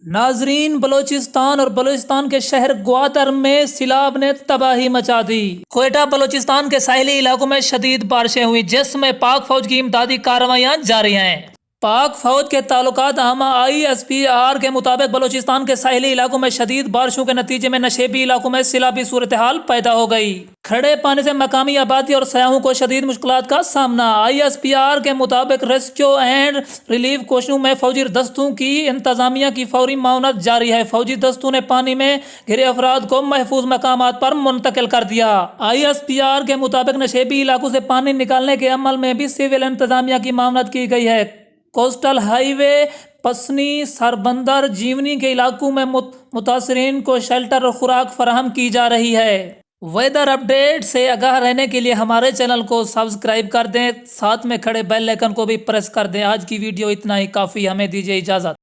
ناظرین، بلوچستان اور بلوچستان کے شہر گوادر میں سیلاب نے تباہی مچا دی۔ کوئٹہ بلوچستان کے ساحلی علاقوں میں شدید بارشیں ہوئی جس میں پاک فوج کی امدادی کارروائیاں جاری ہیں۔ پاک فوج کے تعلقات عامہ ISPR کے مطابق بلوچستان کے ساحلی علاقوں میں شدید بارشوں کے نتیجے میں نشیبی علاقوں میں سیلابی صورتحال پیدا ہو گئی۔ کھڑے پانی سے مقامی آبادی اور سیاحوں کو شدید مشکلات کا سامنا۔ ISPR کے مطابق ریسکیو اینڈ ریلیف کوششوں میں فوجی دستوں کی انتظامیہ کی فوری معاونت جاری ہے۔ فوجی دستوں نے پانی میں گھرے افراد کو محفوظ مقامات پر منتقل کر دیا۔ ISPR کے مطابق نشیبی علاقوں سے پانی نکالنے کے عمل میں بھی سول انتظامیہ کی معاونت کی گئی ہے۔ کوسٹل ہائی وے پسنی، سربندر، جیونی کے علاقوں میں متاثرین کو شیلٹر اور خوراک فراہم کی جا رہی ہے۔ ویدر اپ ڈیٹ سے آگاہ رہنے کے لیے ہمارے چینل کو سبسکرائب کر دیں، ساتھ میں کھڑے بیل آئیکن کو بھی پریس کر دیں۔ آج کی ویڈیو اتنا ہی کافی، ہمیں دیجیے اجازت۔